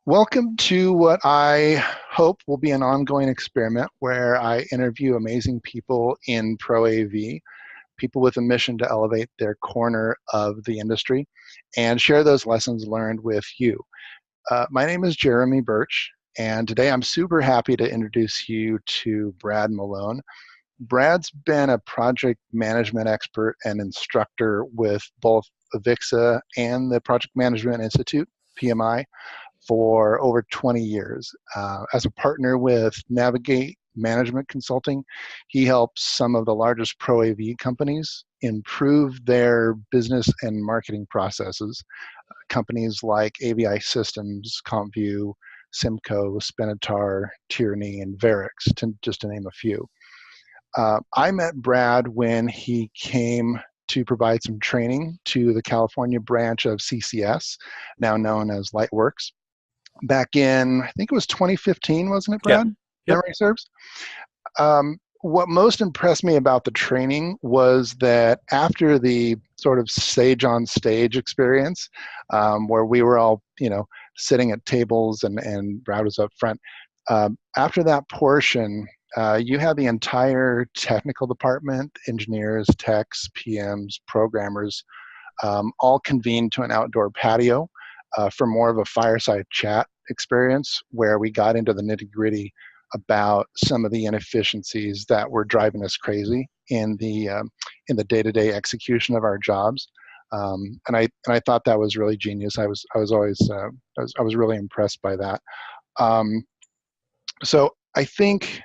Welcome to what I hope will be an ongoing experiment where I interview amazing people in Pro AV, people with a mission to elevate their corner of the industry, and share those lessons learned with you. My name is Jeremy Birch, and today I'm super happy to introduce you to Brad Malone. Brad's been a project management expert and instructor with both Avixa and the Project Management Institute, PMI, for over 20 years. As a partner with Navigate Management Consulting, he helps some of the largest Pro AV companies improve their business and marketing processes. Companies like AVI Systems, CompView, Simco, Spinatar, Tierney, and Varix, just to name a few. I met Brad when he came to provide some training to the California branch of CCS, now known as Lightworks, back in, I think it was 2015, wasn't it, Yep. Brad? Yep. Memory serves. What most impressed me about the training was that after the sort of sage on stage experience, where we were all, sitting at tables and Brad was up front, after that portion, you had the entire technical department, engineers, techs, PMs, programmers, all convened to an outdoor patio for more of a fireside chat experience where we got into the nitty-gritty about some of the inefficiencies that were driving us crazy in the day-to-day execution of our jobs. And I thought that was really genius. I was really impressed by that. So I think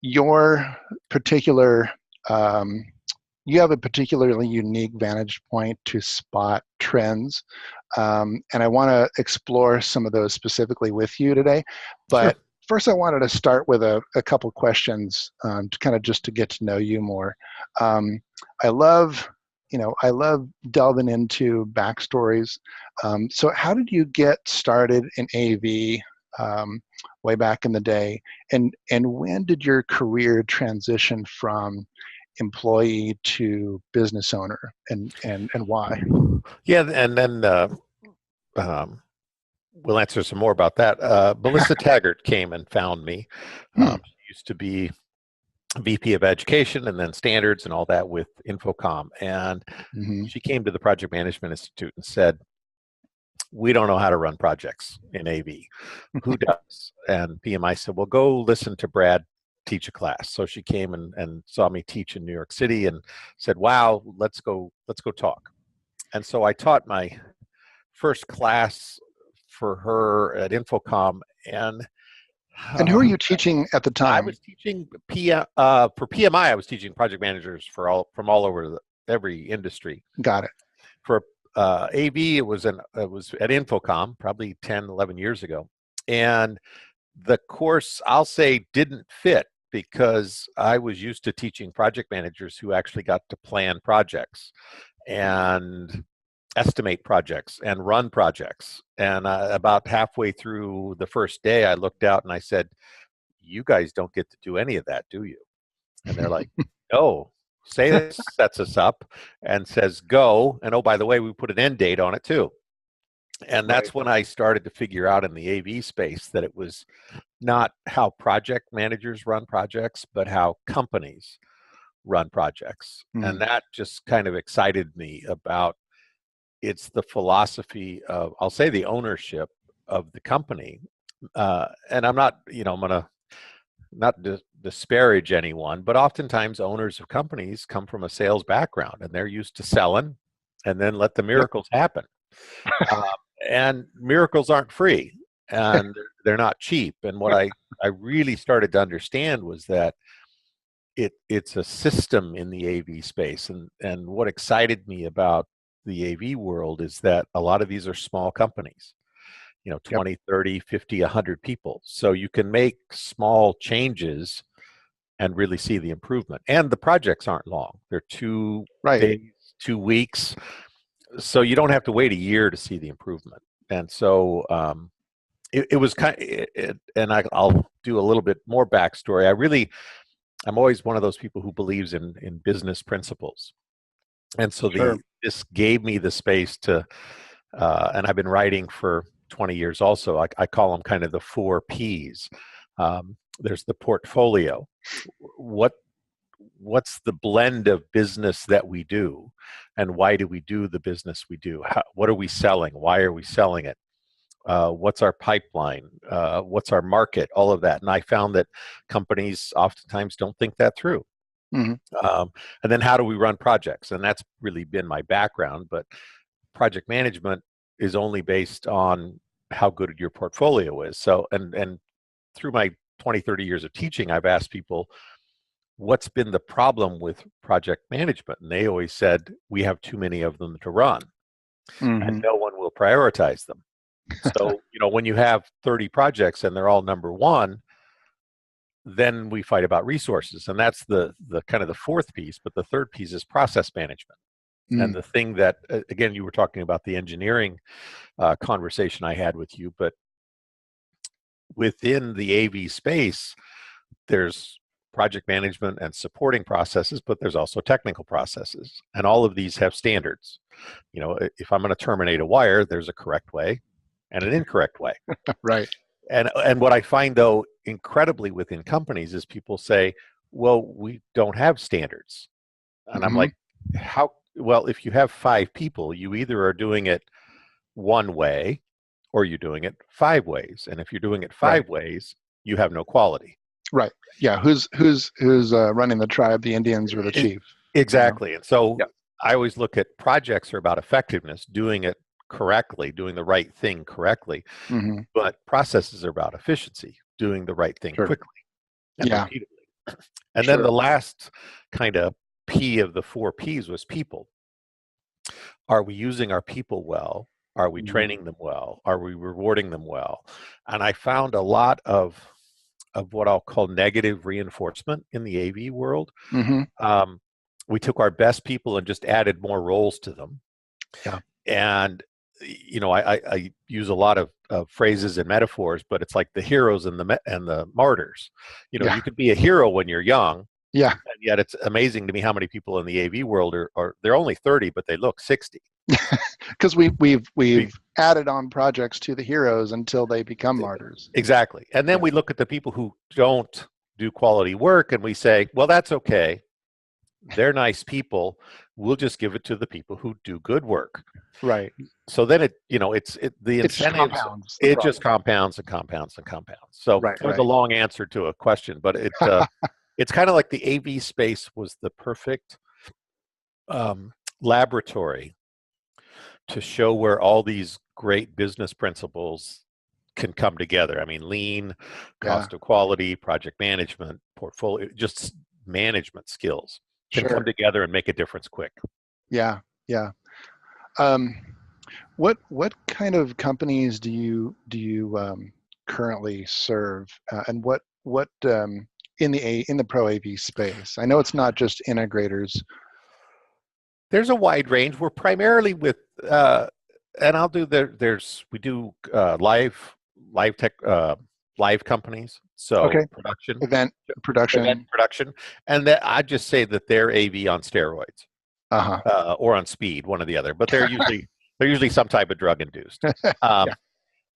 your particular you have a particularly unique vantage point to spot trends. And I want to explore some of those specifically with you today. But Sure. first, I wanted to start with a couple questions to kind of just to get to know you more. I love delving into backstories. So how did you get started in AV way back in the day? And when did your career transition from employee to business owner, and why? Yeah, and then we'll answer some more about that. Melissa Taggart came and found me. She used to be VP of Education and then Standards and all that with Infocom. And she came to the Project Management Institute and said, "We don't know how to run projects in AV. Who does?" And PMI said, "Well, go listen to Brad teach a class." So she came and saw me teach in New York City and said, "Wow, let's go talk." And so I taught my first class for her at Infocom, and And who are you teaching at the I time? was teaching for PMI. I was teaching project managers from all over every industry. Got it. For AV, it was at Infocom, probably 10, 11 years ago, and the course, I'll say, didn't fit because I was used to teaching project managers who actually got to plan projects and estimate projects and run projects. And about halfway through the first day, I looked out and I said, "You guys don't get to do any of that, do you?" And they're like, "No." Say sets us up and says go, and oh, by the way, we put an end date on it too. And that's when I started to figure out in the AV space that it was not how project managers run projects, but how companies run projects. And that just kind of excited me about it's the philosophy of, I'll say, the ownership of the company. And I'm not, I'm going to not disparage anyone, but oftentimes owners of companies come from a sales background and they're used to selling and then let the miracles happen. And miracles aren't free and they're not cheap. And what I really started to understand was that it's a system in the AV space. And what excited me about the AV world is that a lot of these are small companies, 20, 30, 50, 100 people. So you can make small changes and really see the improvement. And the projects aren't long. They're 2 days, 2 weeks. So you don't have to wait a year to see the improvement. And so it was and I'll do a little bit more backstory. I'm always one of those people who believes in business principles. And so this gave me the space to, and I've been writing for 20 years also. I call them kind of the 4 Ps. There's the portfolio. What's the blend of business that we do, and why do we do the business we do? What are we selling? Why are we selling it? What's our pipeline? What's our market? All of that. And I found that companies oftentimes don't think that through. And then how do we run projects? And that's really been my background. But project management is only based on how good your portfolio is. So, and through my 20, 30 years of teaching, I've asked people, what's been the problem with project management? And they always said, we have too many of them to run, and no one will prioritize them. So, when you have 30 projects and they're all number one, then we fight about resources. And that's the kind of the fourth piece. But the third piece is process management. And the thing that, again, you were talking about the engineering conversation I had with you, but within the AV space, there's project management and supporting processes, but there's also technical processes. And all of these have standards. If I'm going to terminate a wire, there's a correct way and an incorrect way. Right. And what I find, though, incredibly within companies is people say, well, we don't have standards. And I'm like, how? Well, if you have 5 people, you either are doing it one way or you're doing it 5 ways. And if you're doing it 5 ways, you have no quality. Right. Yeah. Who's running the tribe, the Indians or the chief? Exactly. And so I always look at projects are about effectiveness, doing it correctly, doing the right thing correctly. But processes are about efficiency, doing the right thing quickly and repeatedly. And then the last kind of P of the 4 Ps was people. Are we using our people well? Are we training them well? Are we rewarding them well? And I found a lot of what I'll call negative reinforcement in the AV world. We took our best people and just added more roles to them. And I use a lot of phrases and metaphors, but it's like the heroes and the martyrs. You could be a hero when you're young. And yet it's amazing to me how many people in the AV world are they're only 30, but they look 60. Because we've added on projects to the heroes until they become martyrs. Exactly. And then we look at the people who don't do quality work and we say, well, that's okay. They're nice people. We'll just give it to the people who do good work. Right. So then the incentives, it just compounds and compounds and compounds. So it was a long answer to a question, but it's kind of like the AV space was the perfect laboratory to show where all these great business principles can come together. I mean, lean, cost of quality, project management, portfolio, just management skills can come together and make a difference quick. Yeah. What kind of companies do you currently serve, and what in the Pro AV space? I know it's not just integrators. There's a wide range. We're primarily with, and I'll do we do live tech, live companies. So event production, and that I just say that they're AV on steroids, or on speed, one or the other. But they're usually some type of drug induced.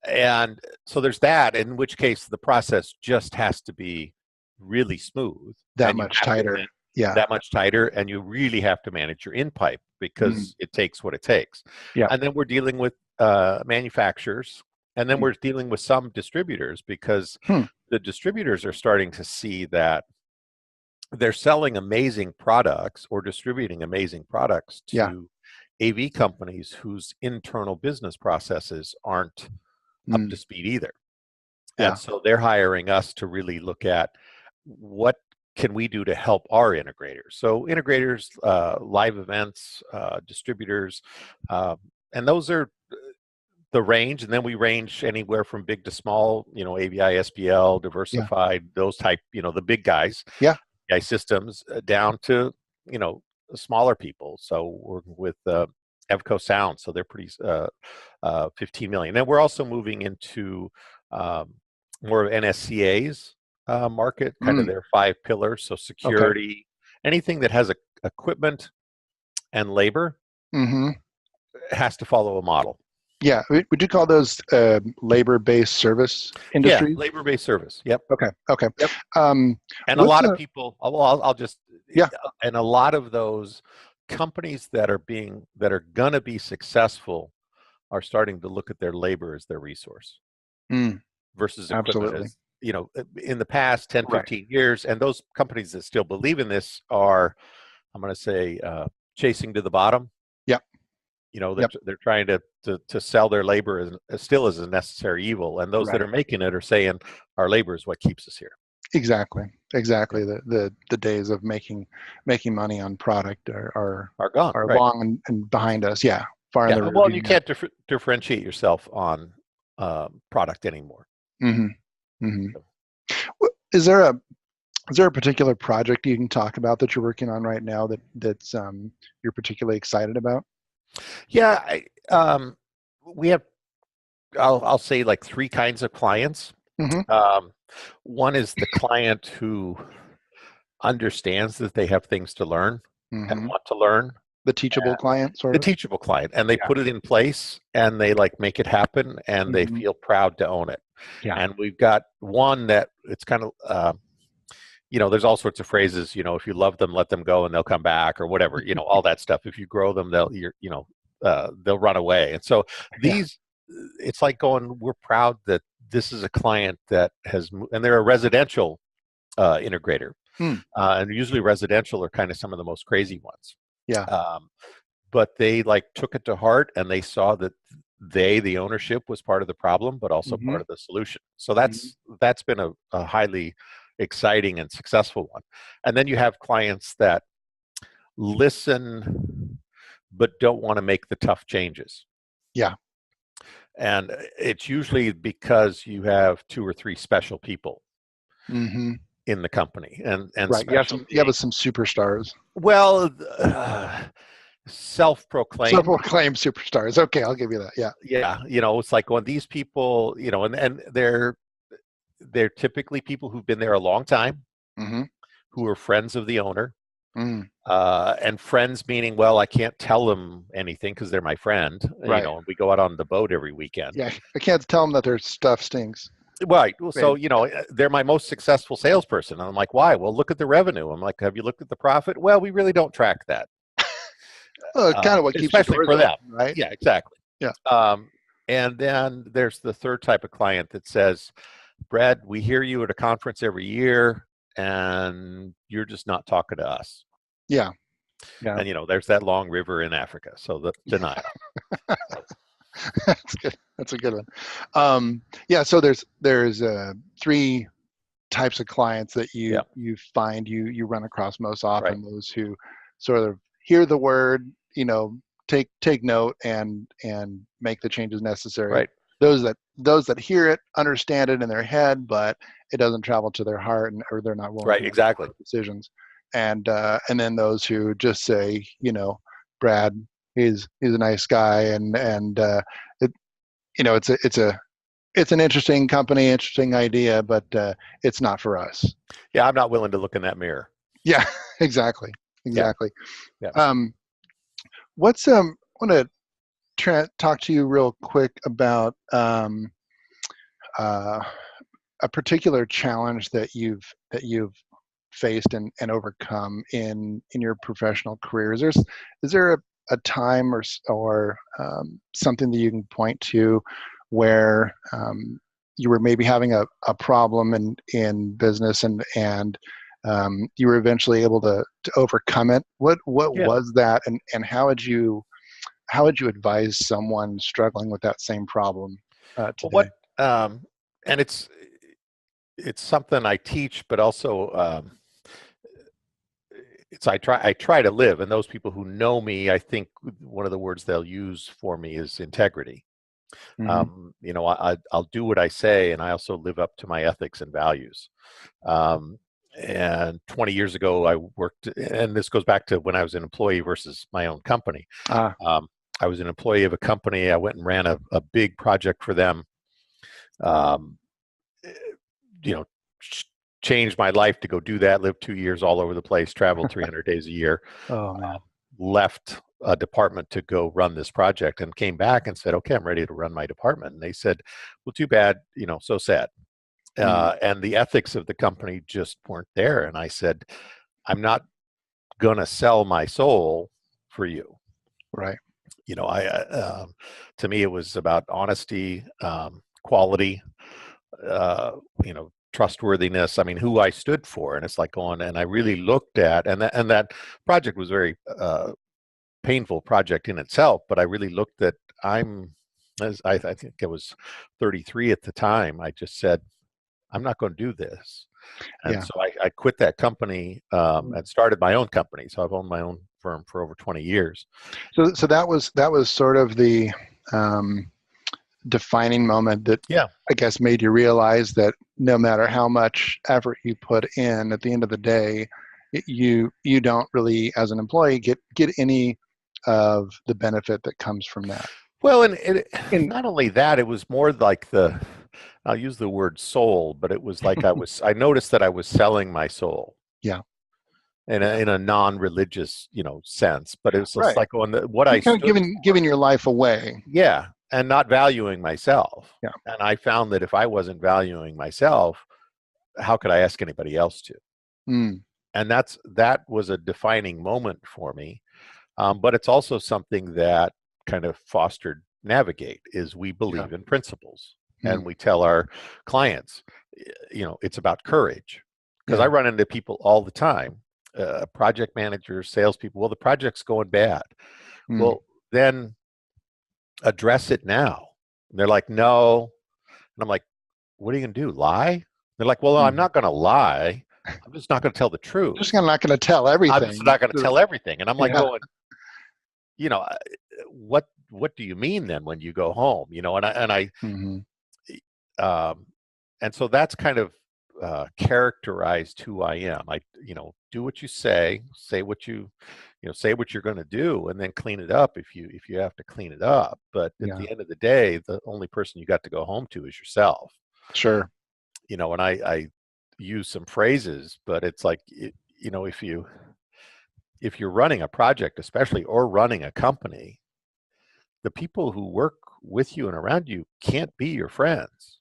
And so there's that. In which case, the process just has to be really smooth, that much tighter. That much tighter, and you really have to manage your in-pipe because it takes what it takes. And then we're dealing with manufacturers, and then we're dealing with some distributors because the distributors are starting to see that they're selling amazing products or distributing amazing products to AV companies whose internal business processes aren't up to speed either. And so they're hiring us to really look at what can we do to help our integrators. So integrators, live events, distributors, and those are the range. And then we range anywhere from big to small, AVI, SPL, diversified, those type, the big guys, guy systems, down to, smaller people. So we're with Evco Sound, so they're pretty 15 million. And we're also moving into more of NSCA's market, kind of their 5 pillars. So security, anything that has equipment and labor has to follow a model. Yeah, would you call those labor-based service Yeah, industries? labor-based service. Yep. Okay, okay. Yep. Um, And a what's lot of a people, I'll just, yeah, and a lot of those companies that are gonna be successful are starting to look at their labor as their resource mm, versus equipment absolutely as, in the past 10, right. 15 years. And those companies that still believe in this are, I'm going to say, chasing to the bottom. Yep, They're, yep, they're trying to sell their labor as still as a necessary evil. And those that right. are making it are saying our labor is what keeps us here. Exactly, Yeah. exactly. The days of making money on product Are gone. are Right. long and behind us. Yeah, far in Yeah. the Well, you rearview mirror. can't differentiate yourself on product anymore. Hmm. Hmm. So, Is there a is there a particular project you can talk about that you're working on right now that's you're particularly excited about? yeah. We have, I'll say, like three kinds of clients. Hmm. Um, One is the client who understands that they have things to learn and Hmm. want to learn. The teachable client, sort The of. teachable client, and they Yeah. put it in place and they like make it happen and they Hmm. feel proud to own it. Yeah. And we've got one that it's kind of, there's all sorts of phrases, if you love them, let them go and they'll come back or whatever, all that stuff. If you grow them, they'll run away. And so Yeah. these, it's like going, we're proud that this is a client that has, and they're a residential integrator. Mm. And usually residential are kind of some of the most crazy ones. Yeah. Um, but they like took it to heart and they saw that the ownership was part of the problem, but also Hmm. part of the solution. So Hmm. that's been a highly exciting and successful one. And then you have clients that listen but don't want to make the tough changes. Yeah. And it's usually because you have two or three special people Hmm. in the company, and Right. special You have being, some superstars. well, self-proclaimed. Self-proclaimed superstars. Okay, I'll give you that. Yeah. Yeah, it's like when these people, and they're typically people who've been there a long time, Hmm. who are friends of the owner, Mm. and friends meaning, well, I can't tell them anything because they're my friend, Right. and we go out on the boat every weekend. Yeah. I can't tell them that their stuff stinks. Right. Well, so, Maybe. they're my most successful salesperson. And I'm like, why? Well, look at the revenue. I'm like, have you looked at the profit? Well, we really don't track that, Well, it's kind of what keeps the especially doors for them. open, right? Yeah, exactly. Yeah. And then there's the third type of client that says, Brad, we hear you at a conference every year and you're just not talking to us. Yeah. Yeah. And, there's that long river in Africa. So the denial. That's good. That's a good one. Yeah. So there's three types of clients that Yeah. you find you run across most Right. often. Those who sort of hear the word, take note and make the changes necessary. Right. Those that hear it, understand it in their head, but it doesn't travel to their heart, or they're not willing Right. to make Exactly. hard decisions. And then those who just say, Brad, he's a nice guy, and it, it's an interesting company, interesting idea, but it's not for us. Yeah. I'm not willing to look in that mirror. Yeah, exactly, Yeah. exactly. Yeah. What's I want to talk to you real quick about uh, a particular challenge that you've faced and overcome in your professional career. Is there a time or something that you can point to where you were maybe having a problem in business and you were eventually able to overcome it? What Yeah. was that, and how would you advise someone struggling with that same problem Well, today? and it's something I teach, but also, I try to live, and those people who know me, I think one of the words they'll use for me is integrity. Hmm. I'll do what I say, and I also live up to my ethics and values. Um, and 20 years ago, I worked, and this goes back to when I was an employee versus my own company. Ah, I was an employee of a company. I went and ran a big project for them. Um, you know, changed my life to go do that. Lived 2 years all over the place. Traveled 300 days a year. oh man. Left a department to go run this project, and came back and said, okay, I'm ready to run my department. And they said, well, too bad, so sad. And the ethics of the company just weren't there. And I said, I'm not going to sell my soul for you. Right. To me, it was about honesty, quality, uh, trustworthiness. I mean, who I stood for. And it's like going, and I really looked at, and that project was very painful project in itself, but I really looked at, I think I was 33 at the time. I just said, I'm not going to do this. And Yeah. so I quit that company and started my own company. So I've owned my own firm for over 20 years. So that was sort of the defining moment that, yeah, I guess, made you realize that no matter how much effort you put in, at the end of the day, you don't really, as an employee, get any of the benefit that comes from that. Well, and not only that, it was more like I'll use the word soul, but it was like I noticed that I was selling my soul. Yeah. In a non-religious, sense, but it was just Right. like what I kind stood of giving your life away. Yeah, and not valuing myself. Yeah. And I found that if I wasn't valuing myself, how could I ask anybody else to? And that was a defining moment for me. But it's also something that kind of fostered Navigate, is we believe in principles. And we tell our clients, it's about courage. Because I run into people all the time, project managers, salespeople. Well, the project's going bad. Well, then address it now. And they're like, no. And I'm like, what are you going to do? Lie? They're like, well, I'm not going to lie. I'm just not going to tell the truth. Just not going to tell everything. I'm just not going to tell everything. And I'm like going, what do you mean then when you go home? And so that's kind of characterized who I am. I, do what you say what you, say what you're going to do, and then clean it up if you have to clean it up. But at the end of the day, the only person you got to go home to is yourself. Sure. And I use some phrases, but it's like, if you're running a project, especially, or running a company, the people who work with you and around you can't be your friends,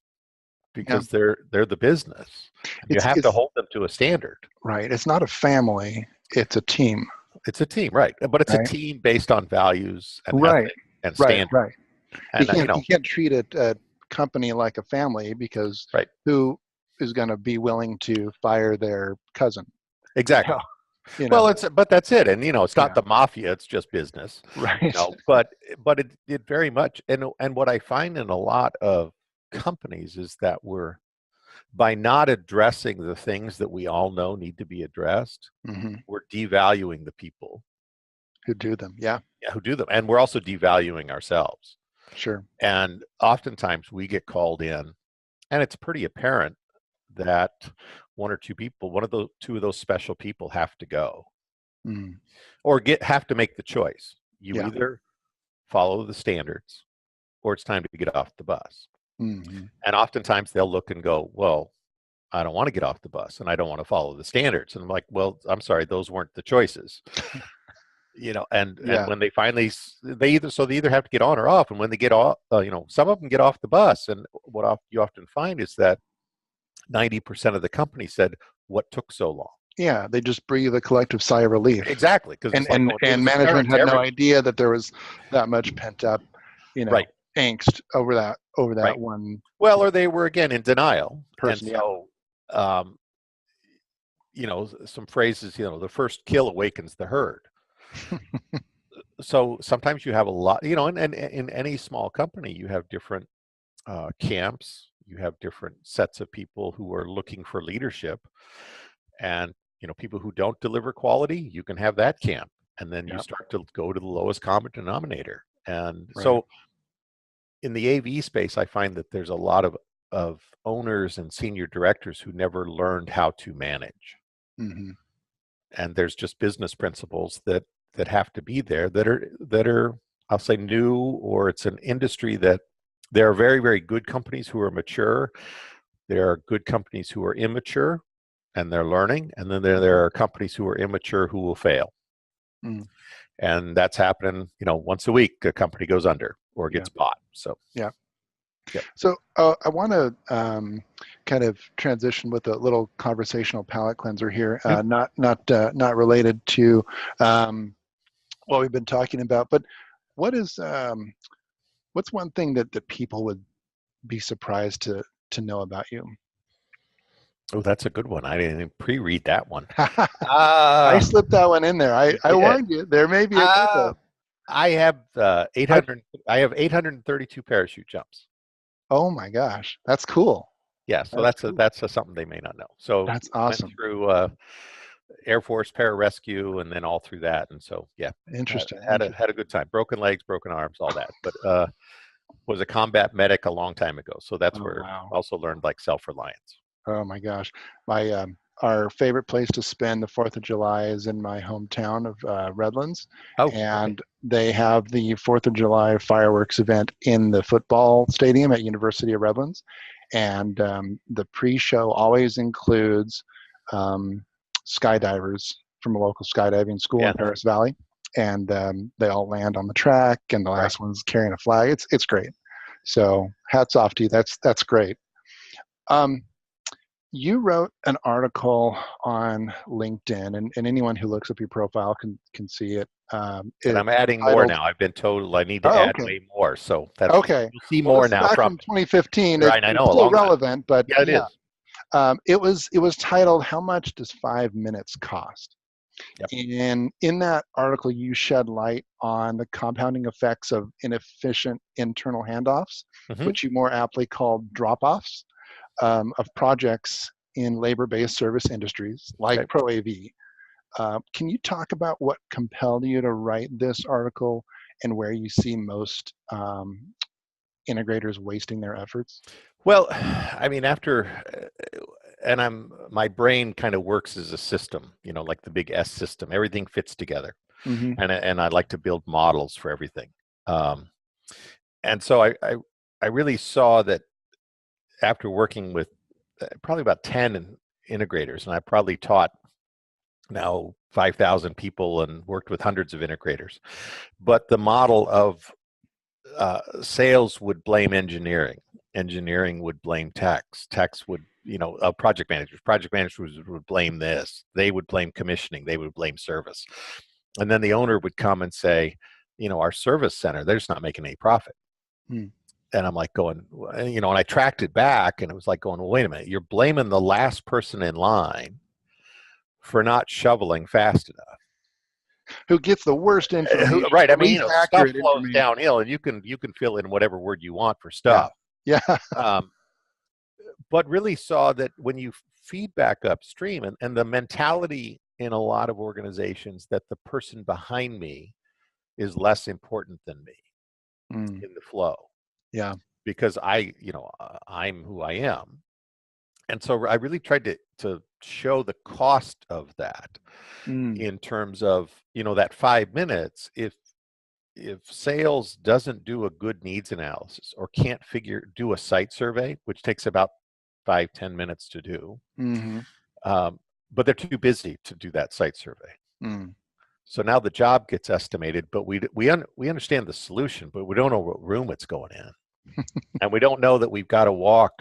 because they're the business. You have to hold them to a standard. Right. It's not a family. It's a team. It's a team, right? But it's a team based on values and ethic and standard. Right. And you can't treat a company like a family, because who is going to be willing to fire their cousin? Exactly. Well, but that's it. And it's not the mafia, it's just business. Right. But it very much, and what I find in a lot of companies is that by not addressing the things that we all know need to be addressed, we're devaluing the people who do them. Who do them. And we're also devaluing ourselves. Sure. And oftentimes we get called in, and it's pretty apparent that one or two people, two of those special people have to go, or have to make the choice. You either follow the standards, or it's time to get off the bus. And oftentimes they'll look and go, well, I don't want to get off the bus, and I don't want to follow the standards. And I'm like, well, I'm sorry, those weren't the choices. And when they finally, they either have to get on or off. And when they get off, some of them get off the bus. And what you often find is that 90% of the company said, what took so long? Yeah, they just breathe a collective sigh of relief. Exactly. And management had no idea that there was that much pent up, angst over that one. Well, or they were, again, in denial. Person, and so, some phrases, the first kill awakens the herd. So sometimes you have a lot, and in any small company, you have different camps. You have different sets of people who are looking for leadership, and people who don't deliver quality, you can have that camp, and then you start to go to the lowest common denominator. And so in the AV space, I find that there's a lot of owners and senior directors who never learned how to manage. And there's just business principles that have to be there that are I'll say new, or it's an industry that there are very, very good companies who are mature. There are good companies who are immature and they're learning. And then there are companies who are immature who will fail. And that's happening, once a week, a company goes under or Yeah. gets bought. So, Yeah. yep. So I want to kind of transition with a little conversational palate cleanser here, Yep. not related to what we've been talking about, but what is what's one thing that people would be surprised to know about you? Oh, that's a good one. I didn't even pre-read that one. I Uh, slipped that one in there. you I did. warned you. There may be a Uh, couple. I have I, 800. I have 832 parachute jumps. oh my gosh, that's cool. Yeah, so That's cool. that's something they may not know. So That's went awesome. through Air Force pararescue, and then all through that, and so yeah, Interesting. had a good time. Broken legs, broken arms, all that. But was a combat medic a long time ago, so that's Oh where wow. I also learned like self-reliance. Oh my gosh. My our favorite place to spend the 4th of July is in my hometown of Redlands, Oh, okay, and they have the 4th of July fireworks event in the football stadium at University of Redlands, and the pre-show always includes um, skydivers from a local skydiving school in yeah, Paris Valley, and they all land on the track, and the right. last one's carrying a flag. It's great. So hats off to you. That's great. Um, you wrote an article on LinkedIn, and anyone who looks up your profile can see it. And It's I'm adding more titled, now. I've been told I need to oh, add okay. way more, so that's Okay. you'll see Well, more this is now back from from 2015. me. Right, I It's know, a still long time. relevant, but Yeah, it yeah. is. It was titled, "How much does 5 minutes cost?" Yep. And in that article, you shed light on the compounding effects of inefficient internal handoffs, Hmm. which you more aptly called drop-offs, of projects in labor-based service industries like Okay. ProAV. Can you talk about what compelled you to write this article and where you see most integrators wasting their efforts? Well, I mean, and my brain kind of works as a system, like the big S system. Everything fits together, Mm-hmm. and I like to build models for everything. Um, and so I really saw that after working with probably about 10 integrators, and I probably taught now 5,000 people and worked with hundreds of integrators. But the model of sales would blame engineering. Engineering would blame techs. Techs would, project managers. Project managers would blame this. They would blame commissioning. They would blame service. And then the owner would come and say, our service center, they're just not making any profit. Hmm. And I'm like going, and I tracked it back and it was like going, well, wait a minute, you're blaming the last person in line for not shoveling fast enough. Who gets the worst information, Right. I the mean, least stuff accurate flows information? downhill, and you can fill in whatever word you want for Yeah. stuff. Yeah. Um, but really saw that when you feedback upstream, and the mentality in a lot of organizations that the person behind me is less important than me Mm. in the flow, Yeah. because I'm who I am. And so I really tried to show the cost of that Mm. in terms of, that 5 minutes. If sales doesn't do a good needs analysis or can't do a site survey, which takes about 5-10 minutes to do, Mm-hmm. um, but they're too busy to do that site survey. Mm. So now the job gets estimated, but we understand the solution, but we don't know what room it's going in, and we don't know that we've got to walk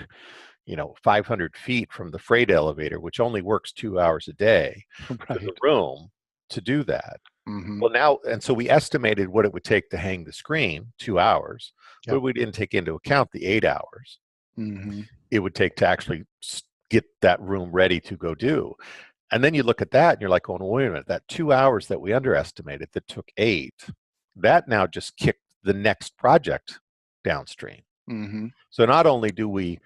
500 feet from the freight elevator, which only works 2 hours a day, to the Right. room to do that. Mm-hmm. Well, now, and so we estimated what it would take to hang the screen, 2 hours, but Yep. we didn't take into account the 8 hours Mm-hmm. it would take to actually get that room ready to go do. And then you look at that and you're like, oh, wait a minute, that 2 hours that we underestimated that took 8, that now just kicked the next project downstream. Mm-hmm. So not only do we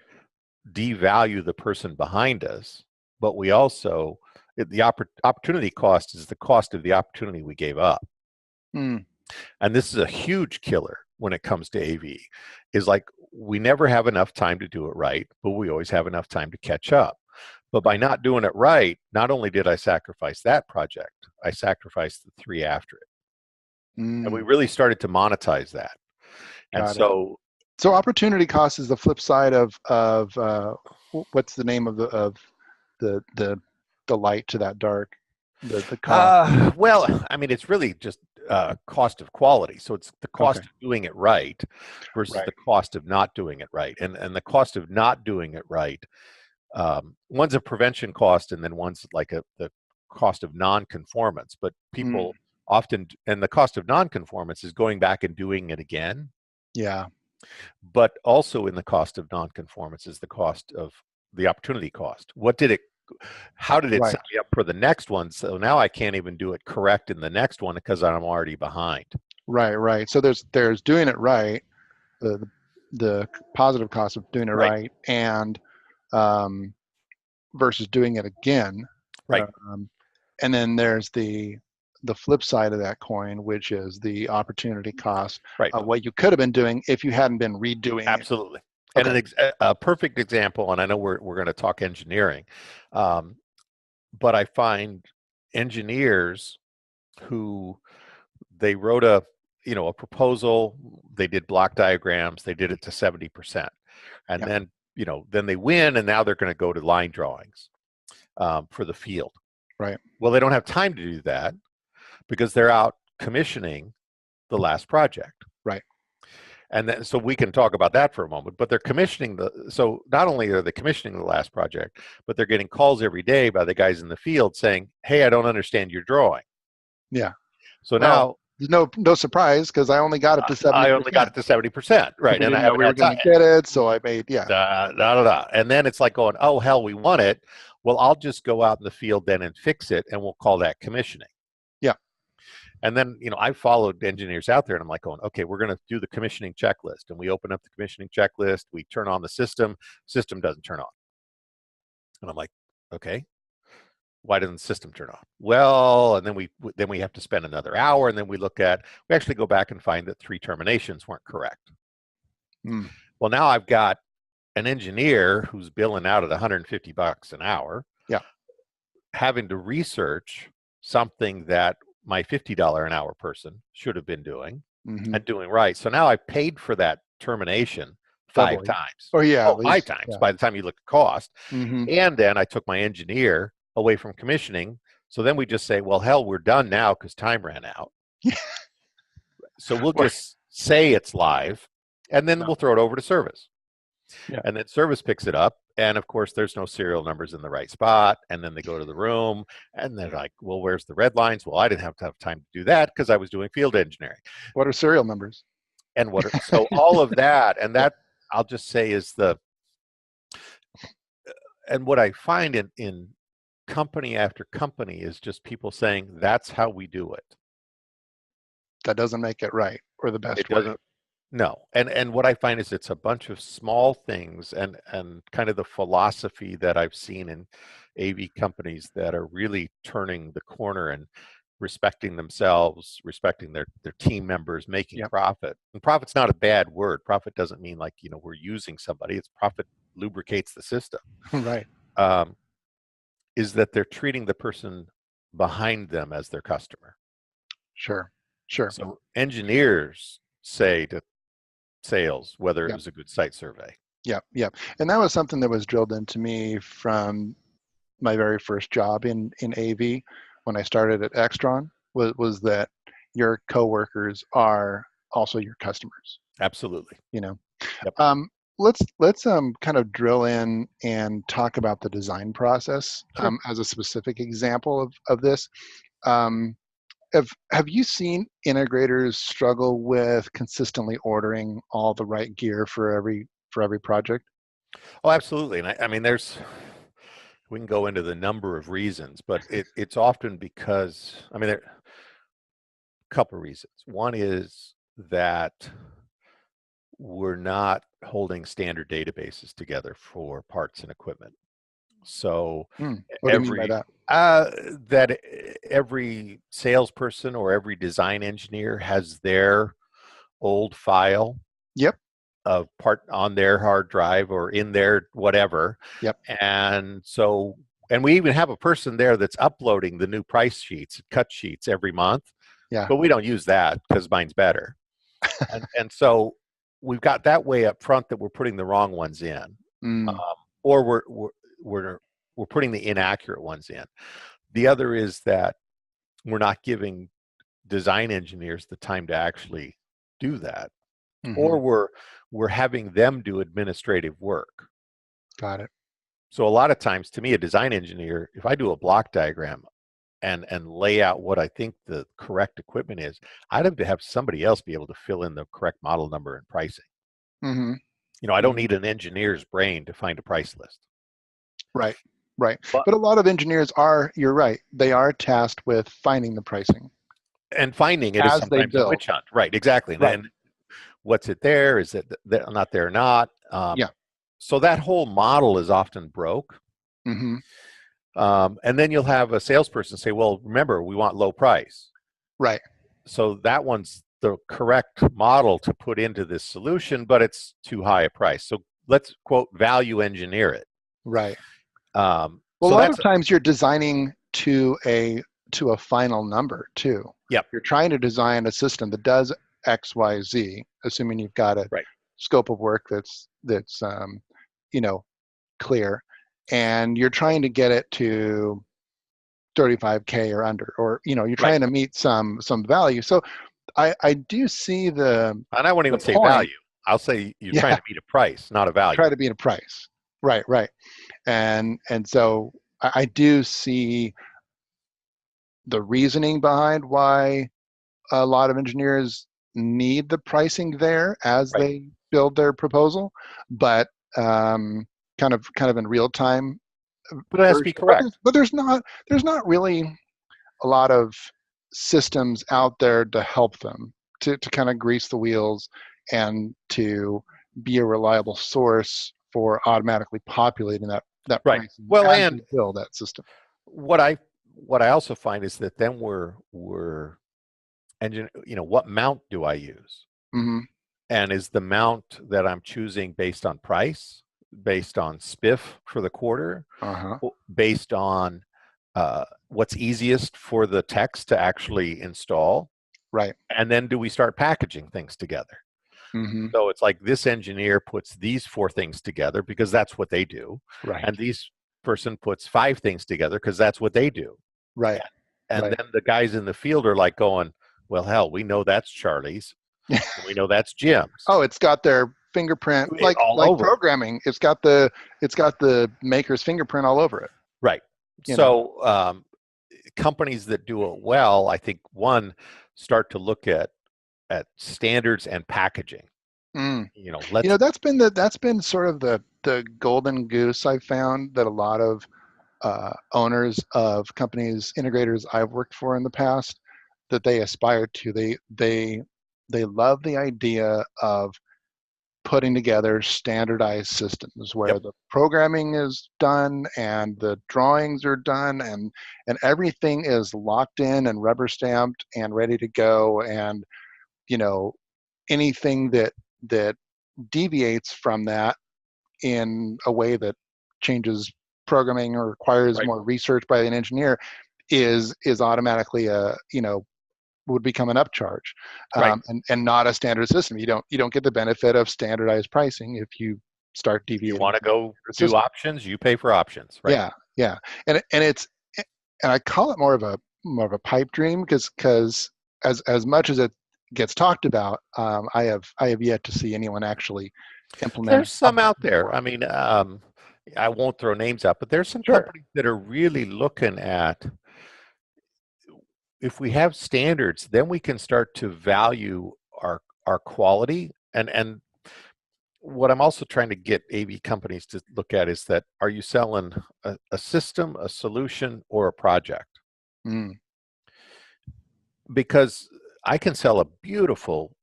devalue the person behind us, but we also, the opportunity cost is the cost of the opportunity we gave up. Mm. And this is a huge killer when it comes to AV, is like we never have enough time to do it right, but we always have enough time to catch up. But by not doing it right, not only did I sacrifice that project, I sacrificed the 3 after it. And we Mm. really started to monetize that. And Got it. so, So opportunity cost is the flip side of what's the name of the the the light to that dark, the cost. well, I mean, it's really just cost of quality. So it's the Okay. cost of doing it right versus Right. the cost of not doing it right. And the cost of not doing it right, one's a prevention cost, and then one's like the cost of non-conformance. But Mm, people often, and the cost of non-conformance is going back and doing it again. yeah. But also in the cost of non-conformance is the cost of the opportunity cost. How did it Right. set me up for the next one? So now I can't even do it correct in the next one because I'm already behind. Right. Right. So there's doing it right, the the positive cost of doing it Right, right, and um, versus doing it again. right, Um, and then there's the flip side of that coin, which is the opportunity cost right. of what you could have been doing if you hadn't been redoing it. Absolutely. And Okay. a perfect example, and I know we're going to talk engineering, um, but I find engineers who they wrote a proposal, they did block diagrams, they did it to 70%, and Yeah. then they win, and now they're going to go to line drawings for the field. Right. Well, they don't have time to do that because they're out commissioning the last project. Right. And then, so we can talk about that for a moment, but they're commissioning so not only are they commissioning the last project, but they're getting calls every day by the guys in the field saying, hey, I don't understand your drawing. Yeah. So Well, now no surprise because I only got it to I only got 70%. it to 70%. Because Right. I And I didn't know haven't we were had going time. to get it, so I made And then it's like going, oh, hell, we want it. Well, I'll just go out in the field then and fix it, and we'll call that commissioning. Yeah. And then, I followed engineers out there and I'm like going, okay, we're going to do the commissioning checklist. And we open up the commissioning checklist, we turn on the system doesn't turn on. And I'm like, okay, why doesn't the system turn on? Well, and then we have to spend another hour, and then we actually go back and find that 3 terminations weren't correct. Mm. Well, now I've got an engineer who's billing out at $150 an hour, Yeah. having to research something that my $50 an hour person should have been doing Hmm. and doing right. So now I paid for that termination 5 Doubly. times. Oh yeah, at Oh, five least. times Yeah. by the time you look at cost. Hmm. And then I took my engineer away from commissioning. So then we just say, well, hell, we're done now because time ran out. So we'll Right. just say it's live, and then Yeah. we'll throw it over to service. Yeah. And then service picks it up. And of course, there's no serial numbers in the right spot. And then they go to the room and they're like, well, where's the red lines? Well, I didn't have to have time to do that because I was doing field engineering. What are serial numbers? So all of that, and Yeah. that I'll just say is and what I find in company after company is just people saying, that's how we do it. That doesn't make it right or the best It way. doesn't. No, and what I find is it's a bunch of small things and kind of the philosophy that I've seen in AV companies that are really turning the corner and respecting themselves, respecting their team members, making Yep. profit. And profit's not a bad word. Profit doesn't mean like we're using somebody. It's profit lubricates the system. Right. Um, is that they're treating the person behind them as their customer. Sure. Sure. So engineers say to sales whether it Yeah. was a good site survey. Yeah. Yeah. And that was something that was drilled into me from my very first job in AV when I started at Extron was that your coworkers are also your customers. Absolutely. You know. Yep. Let's kind of drill in and talk about the design process Sure. as a specific example of this. Um, have you seen integrators struggle with consistently ordering all the right gear for every project? Oh, absolutely. And I mean, we can go into the number of reasons, but it's often because, I mean, there are a couple of reasons. One is that we're not holding standard databases together for parts and equipment. So What do you mean by that? uh, that every salesperson or every design engineer has their old file Yep. of part on their hard drive or in their whatever. Yep. And so, and we even have a person there that's uploading the new price sheets, cut sheets every month, Yeah. but we don't use that because mine's better. And so we've got that way up front that we're putting the wrong ones in, Mm, or we're putting the inaccurate ones in. The other is that we're not giving design engineers the time to actually do that, Mm-hmm. or we're having them do administrative work. Got it. So a lot of times, to me, a design engineer, if I do a block diagram and lay out what I think the correct equipment is, I'd have to have somebody else be able to fill in the correct model number and pricing. Mm-hmm. I don't Mm-hmm. need an engineer's brain to find a price list. Right. Right. But But a lot of engineers are, you're right, they are tasked with finding the pricing and finding it is as they sometimes a build. witch hunt. Right, exactly. And Right. then what's it there? Is it not there or not? Yeah. So that whole model is often broke. Mm-hmm. And then you'll have a salesperson say, well, remember, we want low price. Right. So that one's the correct model to put into this solution, but it's too high a price. So let's, quote, value engineer it. Right. Well, a So lot that's, of times you're designing to a final number too. yep, You're trying to design a system that does X, Y, Z, assuming you've got a right, scope of work that's you know, clear, and you're trying to get it to 35K or under, or you're right. trying to meet some value. So I do see And I won't the even say point. value. I'll say you're trying Yeah, to meet a price, not a value. try to beat a price. Right, right. And so I do see the reasoning behind why a lot of engineers need the pricing there as Right. they build their proposal, but kind of in real time But it has to be version. But correct. there's not really a lot of systems out there to help them to kind of grease the wheels and to be a reliable source for automatically populating that Right. pricing Well, as and they build that system. what I also find is that then we're engine, what mount do I use? Hmm. And is the mount that I'm choosing based on price, based on spiff for the quarter, Uh-huh. based on what's easiest for the techs to actually install? Right. And then do we start packaging things together? Hmm. So it's like this engineer puts these 4 things together because that's what they do. Right. And these person puts 5 things together because that's what they do. Right. And Right. then the guys in the field are like going, well, hell, we know that's Charlie's. We know that's Jim's. Oh, it's got their fingerprint, like All like over it. programming. It's got the maker's fingerprint all over it. Right. You know. So companies that do it well, I think, one, start to look at standards and packaging. Mm. Let's That's been sort of the golden goose I've found that a lot of owners of companies, integrators I've worked for in the past, that they aspire to. They love the idea of putting together standardized systems yep, where the programming is done and the drawings are done and everything is locked in and rubber stamped and ready to go. And you know anything that deviates from that in a way that changes programming or requires right, more research by an engineer is automatically would become an upcharge, right. and not a standard system. You don't get the benefit of standardized pricing if you start You deviating want to from the go standard do system. options, you pay for options, right? Yeah, yeah, and I call it more of a pipe dream because as much as it gets talked about, I have yet to see anyone actually implement There's a some out there. I mean, I won't throw names out, but there's some Sure. companies that are really looking at, if we have standards, then we can start to value our quality. And what I'm also trying to get AV companies to look at is that, are you selling a system, a solution, or a project? Mm, Because I can sell a beautiful,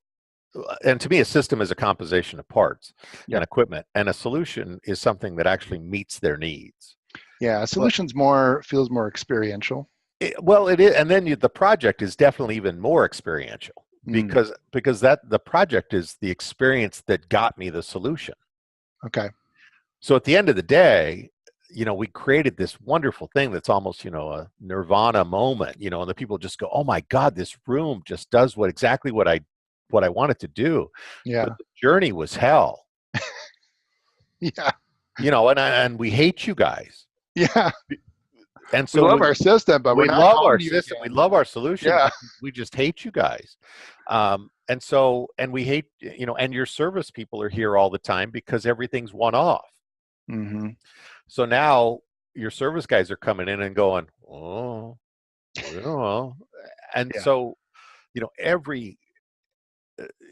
and to me, a system is a composition of parts and yep. equipment, and a solution is something that actually meets their needs. Yeah, But solutions feels more experiential. well, it is, and then the project is definitely even more experiential Mm, because that the project is the experience that got me the solution. okay. So at the end of the day, we created this wonderful thing that's almost, a nirvana moment, and the people just go, "Oh my God, this room just does exactly what I want it to do." But Yeah. the journey was hell, Yeah. and we hate you guys. Yeah. And We so love our system, but we're we not love our calling you system, we again. love our solution, Yeah. but we just hate you guys. And we hate, and your service people are here all the time because everything's one off. Mm-hmm. So now your service guys are coming in and going, oh, well, and Yeah. so every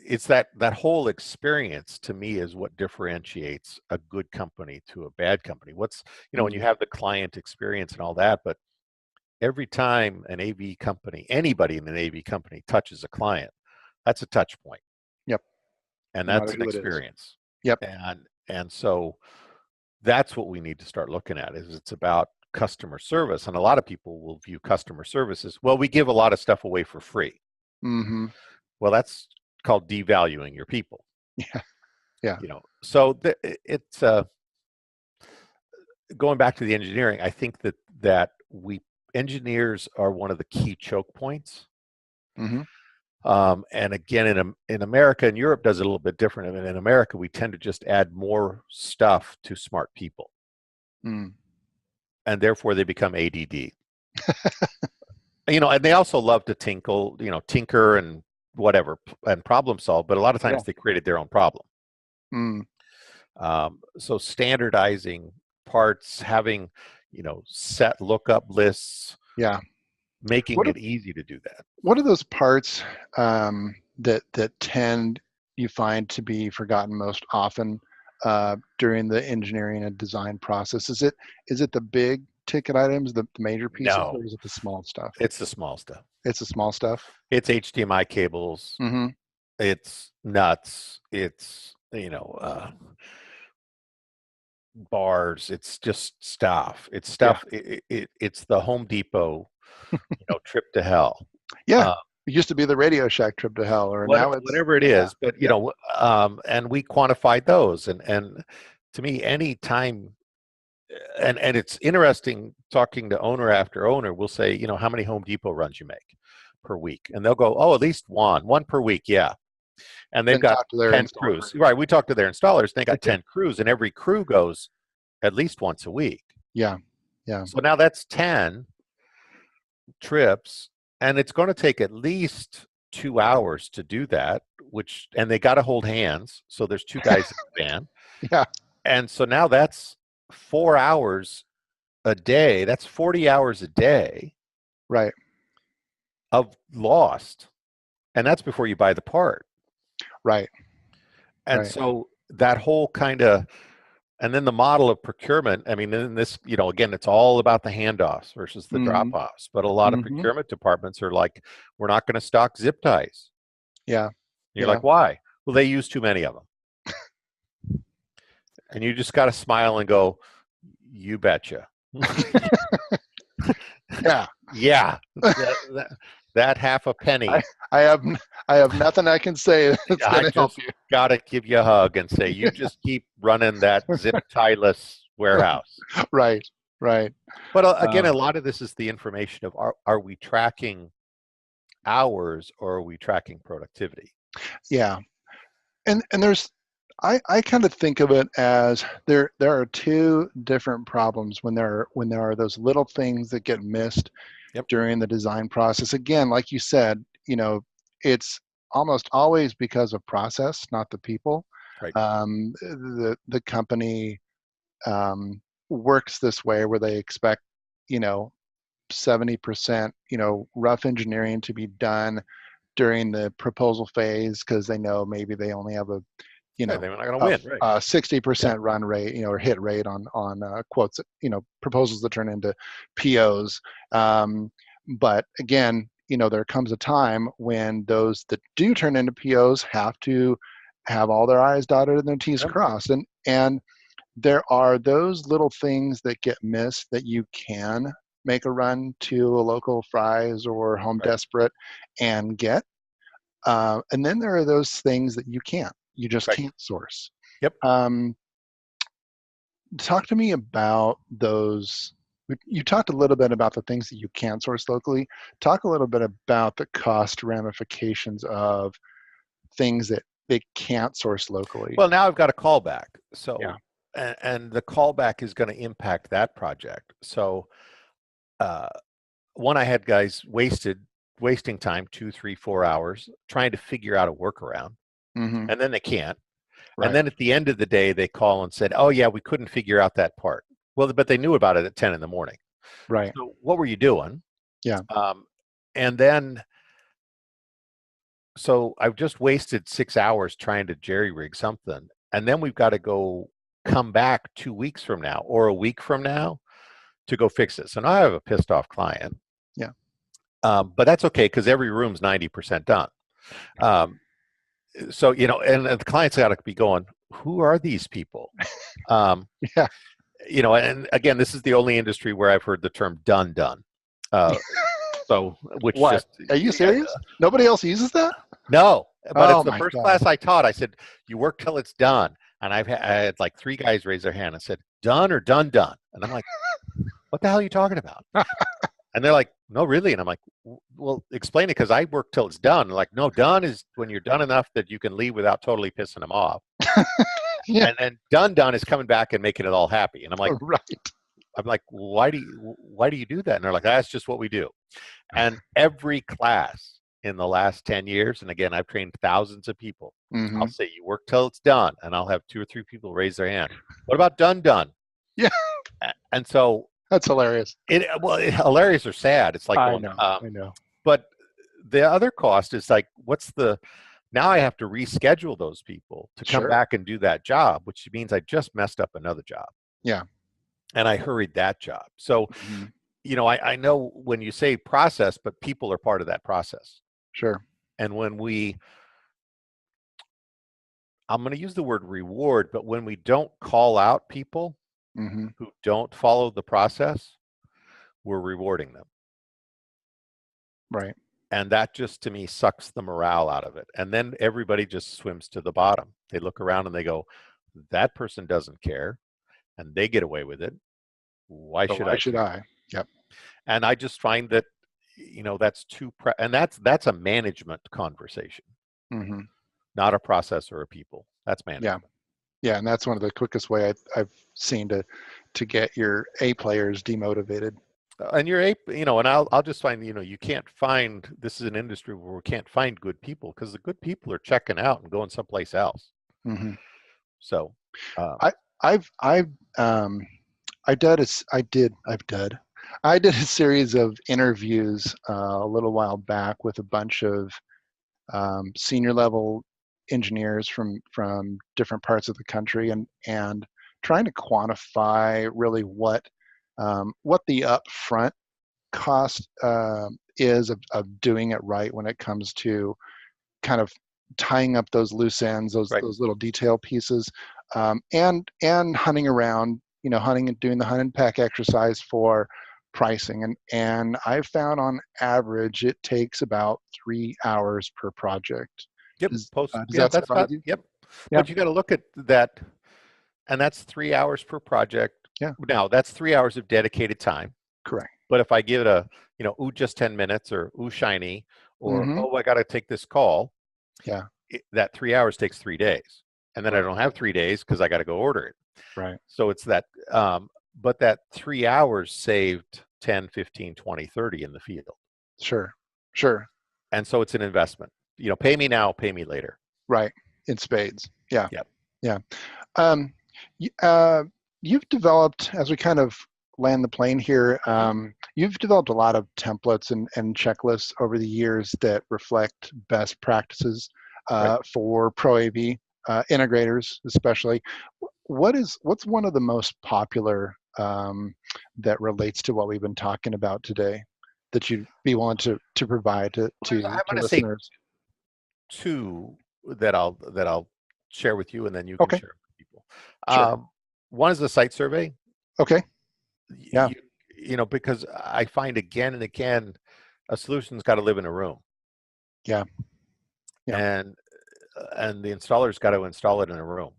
it's that whole experience to me is what differentiates a good company to a bad company. What's when you Mm. have the client experience and all that, but every time an AV company, anybody in an AV company touches a client, that's a touch point, Yep. and No matter that's an who it is. experience. Yep. And so that's what we need to start looking at, is it's about customer service. And a lot of people will view customer service as, well, we give a lot of stuff away for free. Mm-hmm. Well, that's called devaluing your people. Yeah. Yeah. So it's going back to the engineering. I think that we engineers are one of the key choke points. Mm-hmm. And again, in America and Europe does it a little bit different. I mean, in America, we tend to just add more stuff to smart people, Mm. and therefore they become ADD. And they also love to tinker and whatever and problem solve, but a lot of Yeah. times they created their own problem. Mm. So standardizing parts, having set lookup lists, Yeah. making What are, it easy to do that. what are those parts that tend you find to be forgotten most often during the engineering and design process? Is it the big ticket items, the major pieces, No, or is it the small stuff? it's the small stuff. It's the small stuff. It's HDMI cables. Mm-hmm. It's nuts. It's bars. It's just stuff. It's Yeah. stuff. It's the Home Depot, trip to hell. Yeah. Uh, It used to be the Radio Shack trip to hell, or now it's whatever it yeah. is, but Yep. and we quantified those, and to me, any time, and it's interesting talking to owner after owner. We'll say, how many Home Depot runs you make per week, and they'll go, oh, at least one per week, yeah. And they've Then got talk to their 10 installer. crews, right? We talk to their installers, they got Yeah. 10 crews, and every crew goes at least once a week. Yeah. Yeah. So now that's 10 trips, and it's going to take at least 2 hours to do that, and they got to hold hands, so there's two guys in the van. Yeah. And so now that's 4 hours a day. That's 40 hours a day Right. of lost, and that's before you buy the part. Right. And Right. so that whole kind of, and then the model of procurement, I mean, in this, again, it's all about the handoffs versus the Mm-hmm. drop-offs, but a lot of Mm-hmm. procurement departments are like, we're not going to stock zip ties. Yeah. You're Yeah. like, why? Well, they use too many of them. And you just got to smile and go, you betcha. Yeah. Yeah. That half a penny. I have nothing I can say that's I going to help just you. got to give you a hug and say, you just keep running that zip tie-less warehouse. Right. Right. But again, a lot of this is the information of, are we tracking hours or are we tracking productivity? Yeah. And there's I kind of think of it as there are two different problems when there are those little things that get missed Yep. during the design process. Again, like you said, it's almost always because of process, not the people. Right. The company works this way where they expect 70% rough engineering to be done during the proposal phase because they know maybe they only have a They're not going to win, right? 60% run rate, or hit rate on quotes, proposals that turn into POs. But again, there comes a time when those that do turn into POs have to have all their I's dotted and their T's crossed, and there are those little things that get missed that you can make a run to a local Fry's or Home Desperate and get. And then there are those things that you can't. You just can't source. Yep. Talk to me about those. You talked a little bit about the things that you can source locally. Talk a little bit about the cost ramifications of things that they can't source locally. Well, now I've got a callback. So, Yeah. and the callback is going to impact that project. So uh, one, I had guys wasting time, 2, 3, 4 hours trying to figure out a workaround, Mm-hmm. and then they can't. And Right. then at the end of the day, they call and said, "Oh yeah, we couldn't figure out that part." Well, but they knew about it at 10 in the morning. Right. So what were you doing? Yeah. And then, so I've just wasted 6 hours trying to jerry rig something, and then we've got to go come back 2 weeks from now or a week from now to go fix it. So now I have a pissed off client. Yeah. But that's okay because every room's 90% done. Um, so, and the client's got to be going, who are these people? Um, Yeah. and again, this is the only industry where I've heard the term done done. Uh, so, which What? just, Are you serious? Nobody else uses that? no, but it's Oh the my first God. class I taught. I said, you work till it's done. And I had like 3 guys raise their hand and said, done or done, done. And I'm like, what the hell are you talking about? And they're like, no, really? And I'm like, well, explain it because I work till it's done. They're like, no, done is when you're done enough that you can leave without totally pissing them off. Yeah. And then done is coming back and making it all happy. And Right. I'm like, why do you do that? And they're like, that's just what we do. And every class in the last 10 years, and again, I've trained thousands of people. Mm-hmm. I'll say you work till it's done, and I'll have 2 or 3 people raise their hand. What about done? Yeah. And so That's hilarious. hilarious or sad. It's like I going, know. I know. but the other cost is like, now I have to reschedule those people to come Sure. back and do that job, which means I just messed up another job. Yeah. And I hurried that job. So, Mm-hmm. I know when you say process, but people are part of that process. Sure. And I'm going to use the word reward, but when we don't call out people Mm-hmm. who don't follow the process, we're rewarding them. Right. And that just to me sucks the morale out of it. And then everybody just swims to the bottom. They look around and they go, that person doesn't care and they get away with it. Why So should why I should care? I? Yep. And I just find that, that's and that's a management conversation, Mm-hmm. not a process or a people. That's Yeah. management. Yeah. And that's one of the quickest way I've seen to get your A players demotivated. And and I'll just find, you can't find, this is an industry where we can't find good people because the good people are checking out and going someplace else. Mm-hmm. So, uh, I I've I did a s- I did a series of interviews a little while back with a bunch of senior level engineers from different parts of the country, and trying to quantify really what the upfront cost is of doing it right when it comes to kind of tying up those loose ends, right. those little detail pieces, and hunting around, hunting and doing the hunt and peck exercise for pricing. And I've found on average it takes about 3 hours per project. Yep. Does Yeah, that that's surprise about, you? yep. Yeah. But you got to look at that. And that's 3 hours per project. Yeah. Now that's 3 hours of dedicated time. Correct. But if I give it just 10 minutes or shiny, or, Mm-hmm. I got to take this call, Yeah. that 3 hours takes 3 days. And then I Right. don't have 3 days because I got to go order it. Right. So it's that, but that 3 hours saved 10, 15, 20, 30 in the field. Sure. Sure. And so it's an investment. Pay me now, pay me later. Right. In spades. Yeah. Yep. Yeah. Um, you've developed, as we kind of land the plane here, you've developed a lot of templates and checklists over the years that reflect best practices Right. for Pro AV integrators, especially. What's one of the most popular that relates to what we've been talking about today that you'd be willing to provide I'm to going to say listeners? two that I'll share with you, and then you can Okay. share with people. Sure. One is the site survey. Okay. Yeah. Because I find again and again, a solution's got to live in a room, Yeah. Yeah. and the installer's got to install it in a room.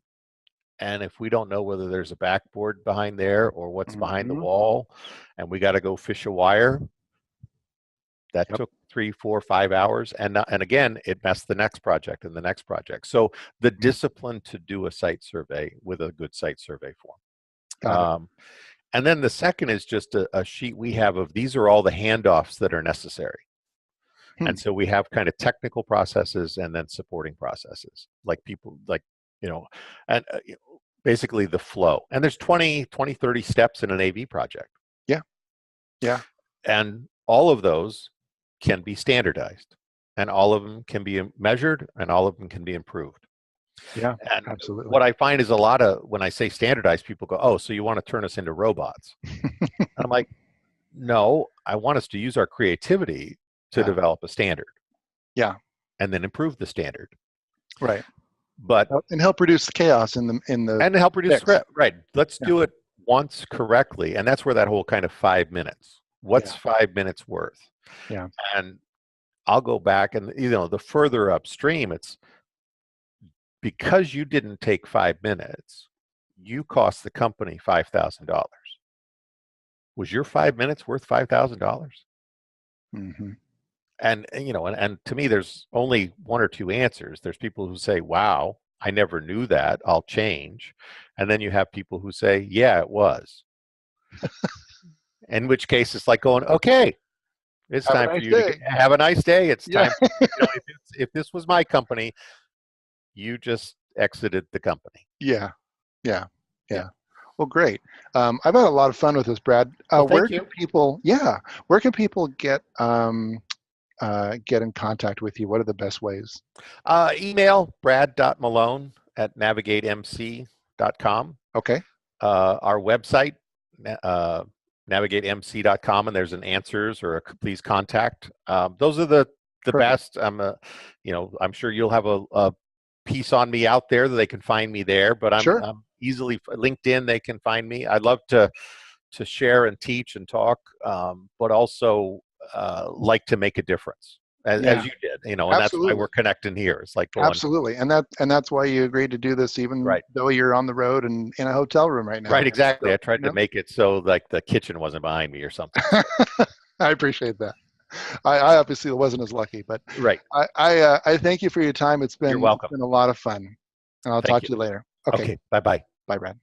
And if we don't know whether there's a backboard behind there or what's behind the Mhm. wall, and we got to go fish a wire, that Yep. took 3, 4, 5 hours, and again, it messed the next project and the next project. So the Mhm. discipline to do a site survey with a good site survey form. Got it. And then the second is just a sheet we have of these are all the handoffs that are necessary. Hmm. And so we have kind of technical processes and then supporting processes, like people, like, and basically the flow. And there's 20, 30 steps in an AV project. Yeah. Yeah. And all of those can be standardized, and all of them can be measured, and all of them can be improved. Yeah. And Absolutely. what I find is a lot of, when I say standardized, people go, oh, so you want to turn us into robots? And I'm like, no, I want us to use our creativity to Yeah. develop a standard. Yeah. And then improve the standard. Right. But And help reduce the chaos in the and help reduce mix. script. Right. Let's Yeah. do it once correctly. And that's where that whole kind of 5 minutes. What's 5 minutes worth? Yeah. And I'll go back, and the further upstream, it's because you didn't take 5 minutes, you cost the company $5,000. Was your 5 minutes worth $5,000? Mm-hmm. And to me, there's only one or two answers. There's people who say, wow, I never knew that, I'll change. And then you have people who say, yeah, it was. In which case it's like going, okay, it's Have a time for nice you to day. have a nice day. It's Yeah. time for, if this was my company, you just exited the company. Yeah. Yeah. Yeah. Well, great. I've had a lot of fun with this, Brad. Well, Where thank you. can people get in contact with you? What are the best ways? Email brad.malone@navigatemc.com. Okay. Our website, navigatemc.com, and there's an answers or a please contact. Those are the best. I'm sure you'll have a piece on me out there that they can find me there, but I'm easily LinkedIn. They can find me. I'd love to share and teach and talk, but also like to make a difference. As you did, and that's why we're connecting here. It's like going, absolutely, and that's why you agreed to do this, even though you're on the road and in a hotel room right now. Right, exactly. So, I tried to make it so like the kitchen wasn't behind me or something. I appreciate that. I obviously wasn't as lucky, but right. I thank you for your time. You're welcome. It's been a lot of fun, and I'll talk to you later. Okay. Bye bye. Bye, Brad.